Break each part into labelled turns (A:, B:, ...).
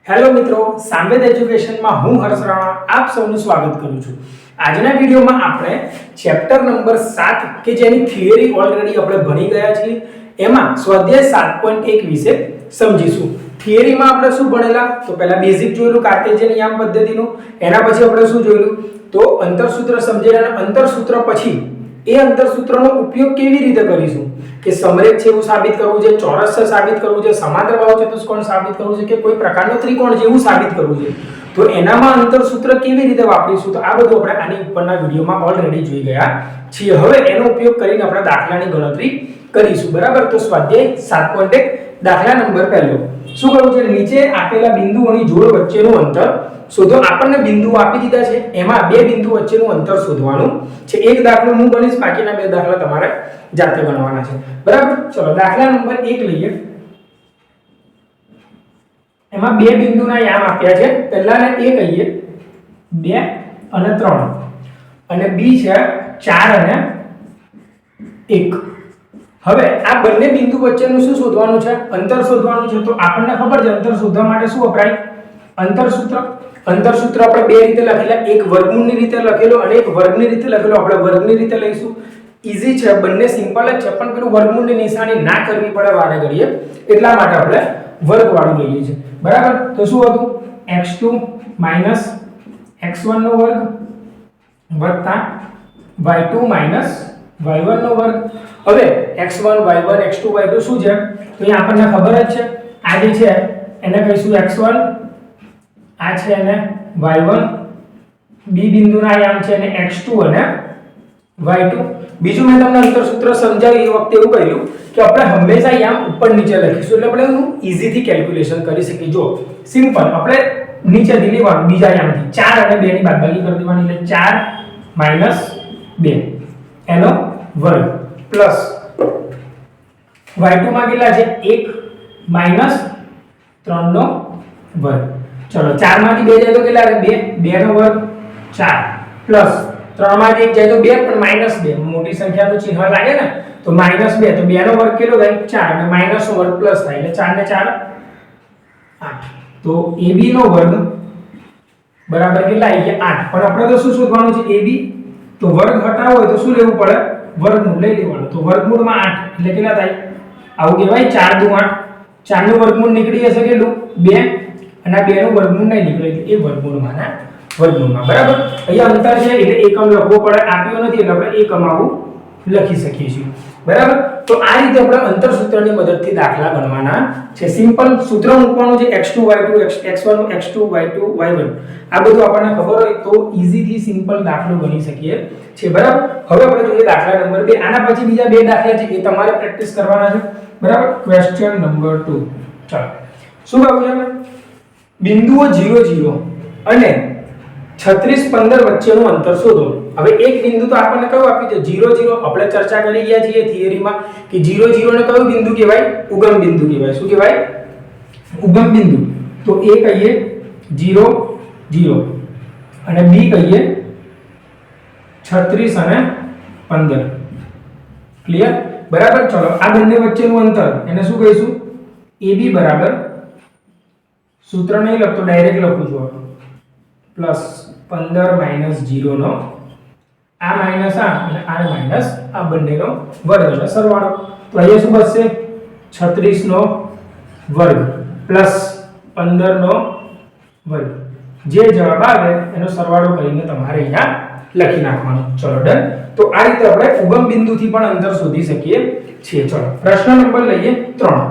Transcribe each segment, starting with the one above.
A: Hello મિત્રો, સામવેદ એજ્યુકેશનમાં હું હર્ષ રાણા આપ સૌનું સ્વાગત કરું છું. આજના વિડિયોમાં આપણે ચેપ્ટર નંબર 7 કે જેની થિયરી ઓલરેડી આપણે ભણી ગયા છીએ એમાં સ્વાધ્યાય 7.1 વિશે સમજીશું. થિયરીમાં આપણે શું ભણેલા? તો પહેલા બેઝિક જોયેલું કાર્ટેશિયન યામ પદ્ધતિનું. એના પછી આપણે શું જોયેલું? તો અંતરસૂત્ર સમજેલા અને અંતરસૂત્ર પછી એ અંતરસૂત્રનો ઉપયોગ કેવી રીતે કરીશું કે સમરેખ છે એવું સાબિત કરવું છે, ચોરસ છે સાબિત કરવું છે, સમાંતર બાહુ ચતુષ્કોણ સાબિત કરવું છે કે કોઈ પ્રકારનો ત્રિકોણ છે એવું સાબિત કરવું છે. તો એનામાં અંતરસૂત્ર કેવી રીતે વાપરીશું? તો આ બધું આપણે આની ઉપરના વિડિયોમાં ઓલરેડી જોઈ ગયા છીએ. હવે એનો ઉપયોગ કરીને આપણે દાખલાની ગણતરી કરીશું. બરાબર? તો સ્વાધ્યાય 7.1 દાખલા નંબર 1 શું કરવું છે? નીચે આપેલા બિંદુઓની જોડ વચ્ચેનું અંતર શોધો. આપણને બિંદુઓ આપી દીધા છે, એમાં બે બિંદુ વચ્ચેનું અંતર શોધવાનું છે. એક દાખલો હું ગણીશ, બાકીના બે દાખલા તમારે જાતે ગણવાના છે. બરાબર? ચલો દાખલા નંબર 1 લઈએ. એમાં બે બિંદુના યામ આપ્યા છે. પહેલાને A કહીએ 2 અને 3 અને B છે 4 અને 1. હવે આ બંને બિંદુ વચ્ચેનું શું શોધવાનું છે? અંતર શોધવાનું છે. તો આપણને ખબર છે અંતર શોધવા માટે શું વપરાય? અંતરસૂત્ર. અંતરસૂત્ર આપણે બે રીતે લખેલા, એક વર્ગમૂળની રીતે લખેલો અને એક વર્ગની રીતે લખેલો. આપણે વર્ગની રીતે લઈશું. ઈઝી છે, બંને સિમ્પલ જ છે, પણ પેલું વર્ગમૂળની નિશાની ના કરવી પડે વારે ઘડીએ, એટલા માટે આપણે વર્ગવાળું લઈએ છીએ. બરાબર? તો શું હતું? x2 x1 નો વર્ગ વત્તા y2 y1 નો વર્ગ. હવે x1 y1 x2 y2 શું છે? તો અહીં આપણને ખબર જ છે. આ જે છે એને કહીશું x1, આ છે એને y1, b બિંદુના યામ છે એને x2 અને y2. બીજું મેં તમને અંતરસૂત્ર સમજાવ્યું એ વખતે એવું કહ્યું કે આપણે હંમેશા યામ ઉપર નીચે લખીશું એટલે આપણે એનું ઈઝીથી કેલ્ક્યુલેશન કરી શકીએ. જો સિમ્પલ આપણે નીચેથી લેવાનું બીજા યામથી 4 અને 2 ની બાદબાકી કરી દેવાની એટલે 4 - 2 એનો વર્ગ પ્લસ y2 માં કેટલા છે? 1 - 3 નો વર્ગ. ચલો 4 માંથી 2 જાય તો કેટલા રહે? 2 નો વર્ગ 4 પ્લસ 3 માંથી 1 જાય તો 2 પણ -2 મોટી સંખ્યાનું ચિહ્ન લાગે ને તો -2 તો 2 નો વર્ગ કેટલો થાય? 4 અને માઈનસ નો વર્ગ પ્લસ થાય એટલે 4 ને 4 8. તો AB નો વર્ગ બરાબર કેટલા આવી ગયા? 8. પણ આપણે તો શું શોધવાનું છે? AB તો વર્ગ હટાવવો હોય તો શું લેવું પડે? વર્ગમૂળ લઈ લેવાનું. તો વર્ગમૂળમાં 8 એટલે કેટલા થાય? આવું કહેવાય 4 દુ 8. 4 નું વર્ગમૂળ નીકળી જશે કેટલું? 2 અને આ 2 નું વર્ગમૂળ નહીં નીકળે એટલે એ વર્ગમૂળમાંના વર્ગમૂળમાં. બરાબર? અહીંયા અંતર છે એટલે એકમ લખવો પડે, આપ્યો નથી એટલે આપણે એકમ આવું લખી શકીએ છીએ. બરાબર? તો આ રીતે આપણે અંતરસૂત્રની મદદથી દાખલા ગણવાના છે. સિમ્પલ સૂત્ર મૂકવાનું છે x2 y2 x1 x2 y2 y1. આ બધું આપણને ખબર હોય તો ઈઝીથી સિમ્પલ દાખલો ગણી શકીએ છે. બરાબર? હવે આપણે જોઈએ દાખલા નંબર 2. આના પછી બીજા બે દાખલા છે એ તમારે પ્રેક્ટિસ કરવાના છે. બરાબર? Question number 2. ચાલો શું કહ્યું છે? બિંદુઓ 0 0 અને 36 15 વચ્ચેનું અંતર શોધો. હવે એક બિંદુ તો આપણને કયું આપ્યું છે? 0 0. આપણે ચર્ચા કરી ગયા છીએ થિયરીમાં કે 0 0 ને કયું બિંદુ કહેવાય? ઉગમ બિંદુ કહેવાય. શું કહેવાય? ઉગમ બિંદુ. તો A કહીએ 0 0 અને B કહીએ 36 અને 15. ક્લિયર? બરાબર? ચલો આ બંને વચ્ચેનું અંતર એને શું કહીશું? AB બરાબર સૂત્ર નહીં લખતો, ડાયરેક્ટ લખું છું પ્લસ 15 - 0 નો આ માઈનસ આ અને આ માઈનસ આ બંનેનો વર્ગ એટલે સરવાળો. તો અહીંયા શું બચશે? 36 નો વર્ગ પ્લસ 15 નો વર્ગ. જે જવાબ આવે એનો સરવાળો કરીને તમારે અહીંયા લખી નાખવાનો. ચલો ડન. તો આ રીતે આપણે ઉગમ બિંદુથી પણ અંતર શોધી શકીએ છીએ. ચલો પ્રશ્ન નંબર લઈએ 3.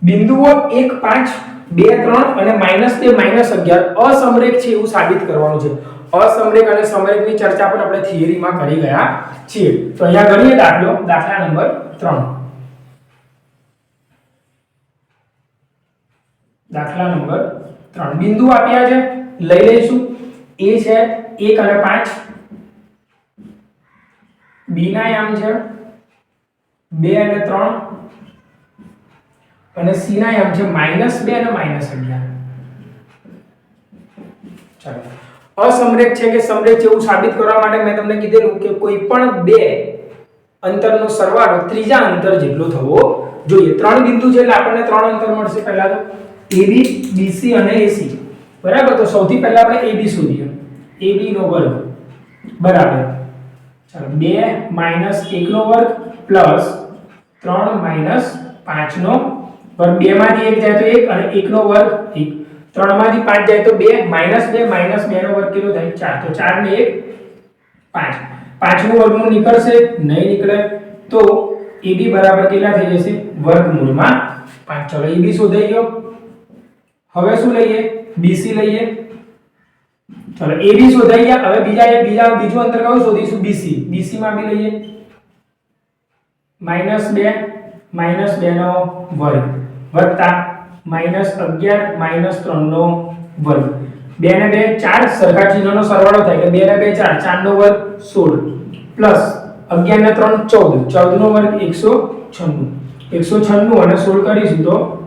A: બિંદુઓ 1 5 2 3 અને -2 -11 અસમરેખ છે એવું સાબિત કરવાનું છે. અસમરેખ અને સમરેખની ચર્ચા પણ આપણે થિયરીમાં કરી ગયા છીએ. તો અહીંયા ગણીએ દાખલા નંબર 3. દાખલા નંબર 3 બિંદુ આપ્યા છે, લઈ લઈશું. A છે 1 અને 5, B ના યામ છે 2 અને 3 અને C ના યામ છે -2 અને -11. ચાલો અસમરેખ છે કે સમરેખ છે એવું સાબિત કરવા માટે મેં તમને કીધેલું કે કોઈ પણ બે અંતરનો સરવાળો ત્રીજા અંતર જેટલો થવો જોઈએ. ત્રણ બિંદુ છે એટલે આપણને ત્રણ અંતર મળશે. પહેલા તો AB BC અને AC બરાબર તો સૌથી પહેલા આપણે AB શોધીએ AB નો વર્ગ બરાબર ચાલો 2 - 1 નો વર્ગ પ્લસ 3 - 5 નો વર્ગ 2 માંથી 1 જાય તો 1 અને 1 નો વર્ગ 1 3 માંથી 5 જાય તો 2 -2 નો વર્ગ કેટલો થાય 4 તો 4 ને 1 5 5 નું વર્ગમૂળ નીકળશે નહીં નીકળે તો AB બરાબર કેટલા થઈ જશે વર્ગમૂળમાં 5 ચલો AB શોધાઈ ગયો હવે શું લઈએ BC લઈએ ચલો AB શોધાઈ ગયા હવે બીજું અંતર કયું શોધીશું BC BC માં બી લઈએ -2 નો વર્ગ વત્તા -11 - 3 નો વર્ગ 2 ને 2 4 સરખા ચિહ્નનો સરવાળો થાય એટલે 2 ને 2 4 4 નો વર્ગ 16 પ્લસ 11 ને 3 14 14 નો વર્ગ 196 અને 16 કરીશું તો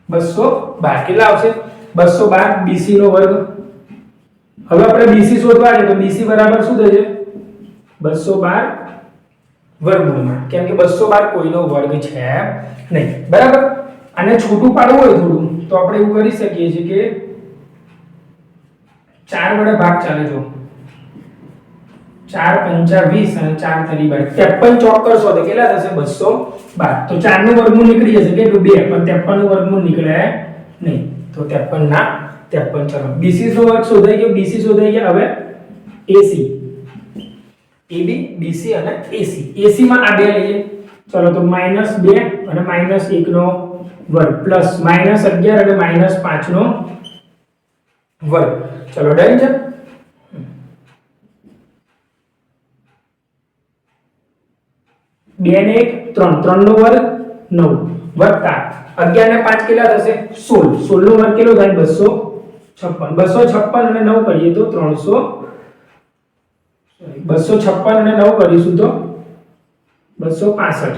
A: 212 કેટલા આવશે 212 BC નો વર્ગ હવે આપણે BC શોધવા છે તો BC બરાબર શું થશે 212 વર્ગમૂળમાં કેમ કે 212 કોઈનો વર્ગ છે નહીં બરાબર આને છોટું પાડવું હોય થોડું તો આપણે એવું કરી શકીએ છીએ કે 4 વડે ભાગ ચાલે જો 4 5 20 અને 4 3 53 ચોક કરશો તો કેટલા થશે 212 તો 4 નું વર્ગમૂળ નીકળી જશે કેટલું 2 પણ 53 નું વર્ગમૂળ નીકળે નહીં તો 53 ના 53 ચલો BC નો વર્ગ શોધાઈ ગયો BC શોધાઈ ગયા હવે AC AB BC અને AC AC માં આ બે લઈએ ચલો તો -2 અને -1 નો વર્ગ પ્લસ -11 અને -5 નો વર્ગ ચલો ડન છે 2 ને 1 3 3 નો વર્ગ 9 વત્તા 11 ને 5 કેટલા થશે 16 16 નો વર્ગ કેટલો થાય 256 અને 9 કરીએ તો 256 અને 9 કરીશું તો 265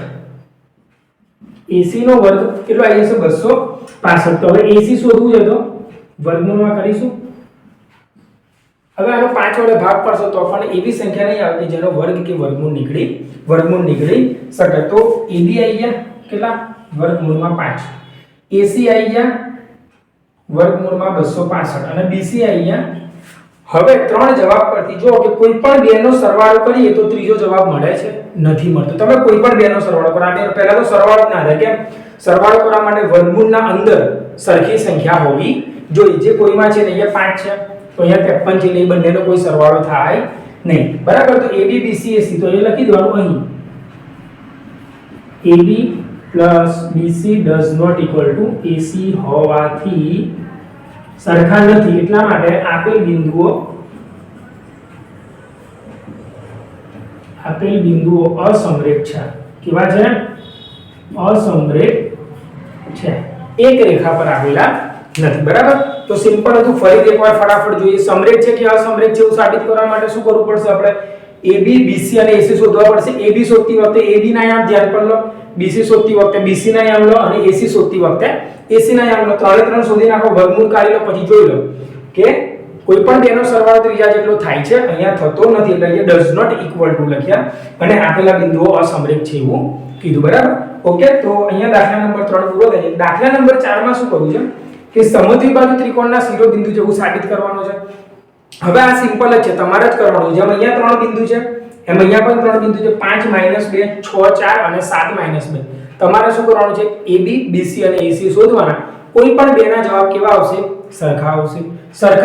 A: AC નો વર્ગ કેટલો આવી જશે 265 તો હવે AC શોધવું છે તો વર્ગમૂળમાં કરીશું હવે આનો 5 વડે ભાગ પડશે તો પણ એવી સંખ્યા નહીં આવતી જેનો વર્ગ કે વર્ગમૂળ નીકળી શકે તો AB આવી ગયા કેટલા વર્ગમૂળમાં 5 AC આવી ગયા વર્ગમૂળમાં 265 અને BC આવી ગયા હવે ત્રણ જવાબ પરથી જો કે કોઈ પણ બે નો સરવાળો કરીએ તો ત્રીજો જવાબ મળે છે નથી મળતો તમે કોઈ પણ બે નો સરવાળો કરો આ પહેલા તો સરવાળો જ ના થાય કેમ સરવાળો કરવા માટે વર્ગમૂળના અંદર સરખી સંખ્યા હોવી જોઈએ જે કોઈમાં છે ને અહીંયા 5 છે તો અહીંયા 53 છે એટલે બંનેનો કોઈ સરવાળો થાય નહીં બરાબર તો AB BC AC તો એ લખી દેવાનું અહીં AB BC does not equal to AC હોવાથી સરખા નથી એટલા માટે આપેલ બિંદુઓ અસમરેખ છે કેવા છે અસમરેખ છે એક રેખા પર આવેલા નથી બરાબર તો સિમ્પલ હતું ફરીથી એકવાર ફટાફટ જોઈએ સમરેખ છે કે અસમરેખ છે એવું સાબિત કરવા માટે શું કરવું પડશે આપણે AB BC અને AC શોધવા પડશે AB શોધતી વખતે AB ના યામ ધ્યાન પર લો BC શોધતી વખતે BC ના યામ લો અને AC શોધતી વખતે AC ના યામ લો ત્રણે ત્રણ શોધી નાખો વર્ગમૂળ કાઢી લો પછી જોઈ લો કે કોઈ પણ બેનો સરવાળો ત્રીજા જેટલો થાય છે અહીંયા થતો નથી એટલે અહીંયા does not equal to લખ્યા અને આપેલા બિંદુઓ અસમરેખ છે એવું કીધું બરાબર ઓકે તો અહીંયા દાખલા નંબર 3 પૂરો થાય છે દાખલા નંબર 4 માં શું કરવું છે કે સમદ્વિબાહુ ત્રિકોણના શિરોબિંદુ જેવું સાબિત કરવાનું છે હવે આ સિમ્પલ જ છે તમારે જ કરવાનું જેમ અહીંયા 3 બિંદુ છે એમ અહીંયા પણ 3 બિંદુ છે 5 - 2 6 4 અને 7 - 2 તમારે શું કરવાનું છે AB BC અને AC શોધવાના કોઈ પણ બેના જવાબ કેવા આવશે સરખા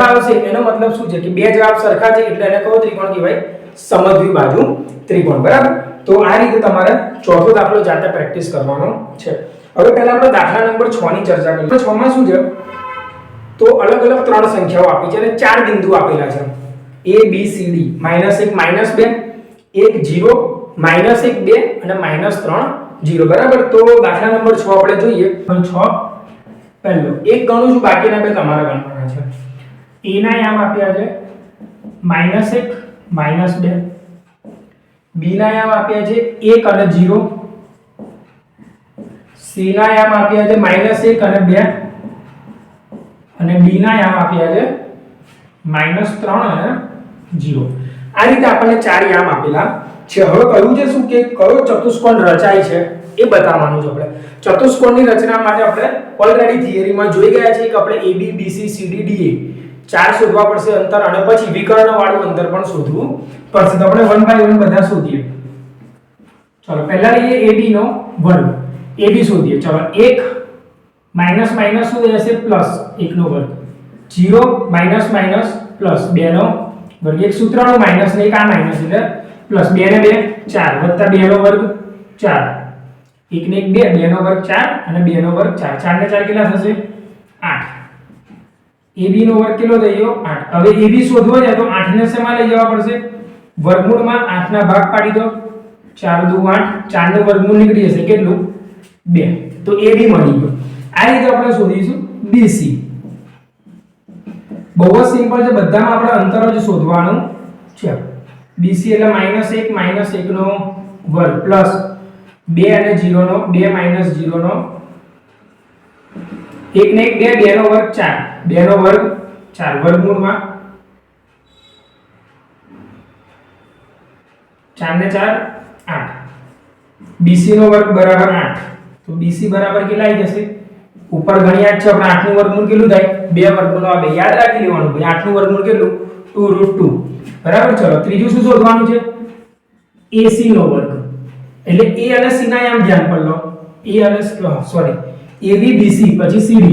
A: આવશે એનો મતલબ શું છે કે બે જવાબ સરખા છે એટલે એને કયો ત્રિકોણ કહેવાય સમદ્વિબાહુ ત્રિકોણ બરાબર તો આ રીતે તમારે ચોથો દાખલો જાતે પ્રેક્ટિસ કરવાનો છે હવે પહેલા આપણે દાખલા નંબર 6 ની ચર્ચા કરીએ 6 માં શું છે તો અલગ અલગ ત્રણ સંખ્યાઓ આપી છે અને ચાર બિંદુ આપેલા છે A B C D -1 -2 1 0 -1 2 અને -3 0 બરાબર તો દાખલા નંબર 6 આપણે જોઈએ 6 પહેલો એક ગણું છું બાકીના બે તમારે ગણવાના છે A ના યામ આપ્યા છે -1 -2 B ના યામ આપ્યા છે 1 અને 0 C ના યામ આપ્યા છે -1 અને 2 અને D ના યામ આપ્યા છે -3 અને 0 આ રીતે આપણને ચાર યામ આપેલા છે હવે કહ્યું છે શું કે કયો ચતુષ્કોણ રચાય છે એ બતાવવાનું છે આપણે. ચતુષ્કોણની રચના માટે આપણે ઓલરેડી થિયરીમાં જોઈ ગયા છીએ કે આપણે AB BC CD DA ચાર શોધવા પડશે અંતર અને પછી વિકર્ણ વાળું અંતર પણ શોધવું પડશે. તો આપણે 1 બાય 1 બધા શોધીએ. ચલો પહેલા લઈએ AB નો વર્ગ. AB શોધીએ. ચલો 1 માઈનસ માઈનસ શું થઈ જશે પ્લસ 1 નો વર્ગ. 0 માઈનસ માઈનસ પ્લસ 2 નો વર્ગ. એક સૂત્રનો માઈનસ ને એક આ માઈનસ એટલે પ્લસ 2 ને 2 4 વત્તા 2 નો વર્ગ 4 1 ને 1 2 2 નો વર્ગ 4 અને 2 નો વર્ગ 4 4 ને 4 કેટલા થશે 8. AB નો વર્ગ કેટલો થઈ ગયો 8. હવે AB શોધવો છે તો 8 ને શેમાં લઈ જવા પડશે વર્ગમૂળમાં 8 ના ભાગ પાડી દો 4 દુ 8 4 નું વર્ગમૂળ નીકળી જશે કેટલું 2. તો AB મળી ગયો. આ રીતે આપણે શોધીશું BC. બહુ જ સિમ્પલ છે બધામાં આપણે અંતર જ શોધવાનું છે. BC એટલે -1 નો વર્ગ પ્લસ 2 અને 0 નો 2 - 0 નો 1 ને 1 2 2 નો વર્ગ 4 2 નો વર્ગ 4 વર્ગમૂળમાં 4 ને 4 8. BC નો વર્ગ બરાબર 8. તો BC બરાબર કેટલા આવી જશે ઉપર ગણ્યા છે આપણે 8 નું વર્ગમૂળ કેટલું થાય 2 વર્ગમૂળ આવે યાદ રાખી લેવાનું ભાઈ 8 નું વર્ગમૂળ કેટલું 2√2 બરાબર. ચલો ત્રીજું શું શોધવાનું છે AC નો વર્ગ એટલે A અને C ના આમ ધ્યાન પર લો A અને સોરી AB BC પછી CD.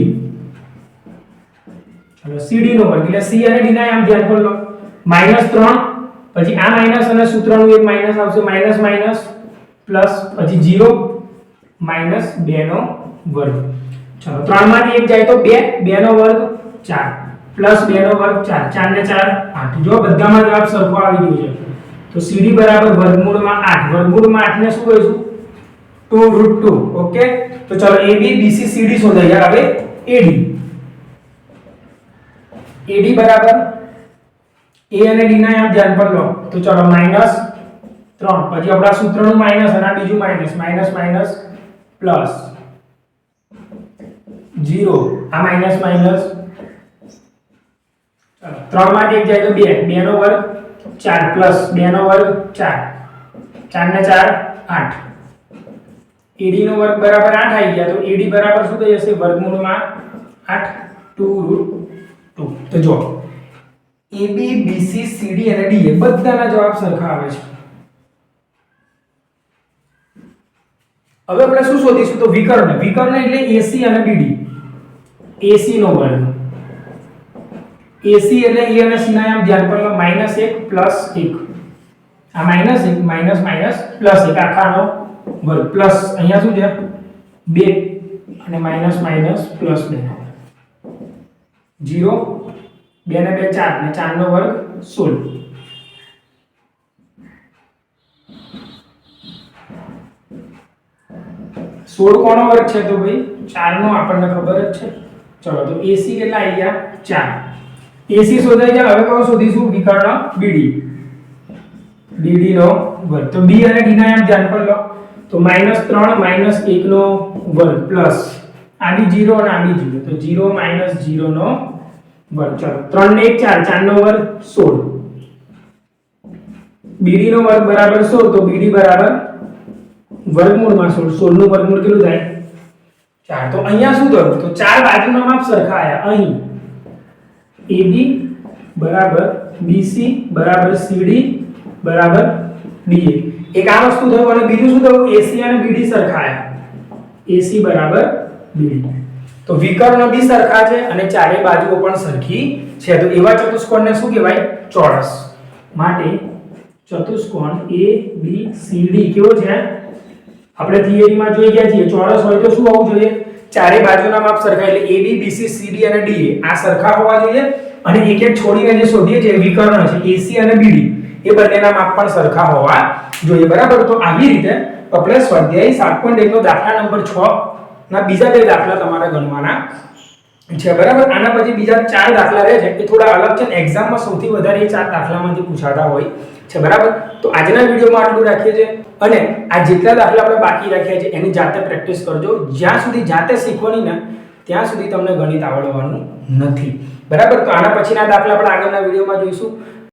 A: ચલો CD નો વર્ગ એટલે C અને D ના આમ ધ્યાન પર લો -3 પછી આ માઈનસ અને સૂત્રનું એક માઈનસ આવશે માઈનસ માઈનસ પ્લસ પછી 0 -2 નો વર્ગ. ચલો 3 માંથી એક જાય તો 2 2 નો વર્ગ 4 પ્લસ 2 નો વર્ગ 4 4 ને 4 8. જો બધામાં જવાબ સરખો આવી ગયો છે તો CD બરાબર વર્ગમૂળમાં 8 વર્ગમૂળમાં 8 ને શું કહીશું 2√2. ઓકે તો ચલો AB BC CD શોધાઈ ગયા. હવે AD બરાબર A અને D ના આમ ધ્યાન પર લો તો ચલો -3 પછી આપણા સૂત્રનું માઈનસ અને આ બીજું માઈનસ માઈનસ માઈનસ પ્લસ 0 આ માઈનસ માઈનસ 3 માંથી એક જાય તો 2 2 નો વર્ગ 4 પ્લસ 2 નો વર્ગ 4 4 ને 4 8. AD નો વર્ગ બરાબર 8 આવી ગયા તો AD બરાબર શું થઈ જશે વર્ગમૂળમાં 8 2√2. તો જો AB BC CD અને DA બધાના જવાબ સરખા આવે છે. હવે આપણે શું શોધીશું તો વિકર્ણ એટલે AC અને BD. AC નો વર્ગ AC એટલે A અને C ના આમ ધ્યાન પર લો -1 પ્લસ 1 આ -1 માઈનસ માઈનસ પ્લસ 1 આખાનો વર્ગ પ્લસ અહીંયા શું છે 2 અને માઈનસ માઈનસ પ્લસ 2 0 2 ને 2 4 ને 4 નો વર્ગ 16. કોનો વર્ગ છે તો ભાઈ 4 નો આપણને ખબર જ છે. ચલો તો AC કેટલા આવી ગયા 4. AC શોધાઈ ગયા. હવે કયો શોધીશું વિકર્ણ BD. BD નો વર્ગ તો B અને D ના આમ ધ્યાન પર લો તો -3 -1 નો વર્ગ પ્લસ આ બી 0 અને આ બી 0 તો 0 -0 નો વર્ગ. ચલો 3 ને 1 4 4 નો વર્ગ 16. BD નો વર્ગ બરાબર 16 તો BD બરાબર વર્ગમૂળમાં 16 નું વર્ગમૂળ કેટલું થાય 4. તો અહીંયા શું થયું તો ચાર બાજુના માપ સરખા આયા. અહીં AB બરાબર BC બરાબર CD બરાબર DA. એક આ વસ્તુ થયું અને બીજું શું થયું AC અને BD સરખા આયા. AC બરાબર BD. તો વિકર્ણ બી સરખા છે અને ચારે બાજુઓ પણ સરખી છે. તો એવા ચતુષ્કોણને શું કહેવાય ચોરસ. માટે ચતુષ્કોણ ABCD કેવો છે આપણે થિયરીમાં જોઈ ગયા છીએ. ચોરસ હોય તો શું હોવું જોઈએ ચારે બાજુના માપ સરખા એટલે AB BC CD અને DA આ સરખા હોવા જોઈએ અને એક એક છોડીને જે શોધીએ છીએ વિકર્ણ છે AC અને BD એ બંનેના માપ પણ સરખા હોવા જોઈએ. બરાબર. તો આવી રીતે આપણે સ્વાધ્યાય 7.1 નો દાખલા નંબર 6 ના બીજા બે દાખલા તમારે ગણવાના છે. બરાબર. આના પછી બીજા 4 દાખલા રહે છે એ થોડા અલગ છે. એક્ઝામમાં સૌથી વધારે એ 4 દાખલામાંથી પૂછાતા હોય છે. બરાબર. તો આજના વિડિયોમાં આટલું રાખીએ છીએ અને આ જેટલા દાખલા આપણે બાકી રાખ્યા છે એની જાતે પ્રેક્ટિસ કરજો. જ્યાં સુધી જાતે શીખવાની ને ત્યાં સુધી તમને ગણિત આવડવાનું નથી. બરાબર. તો આના પછીના દાખલા આપણે આગળના વિડિયોમાં જોઈશું.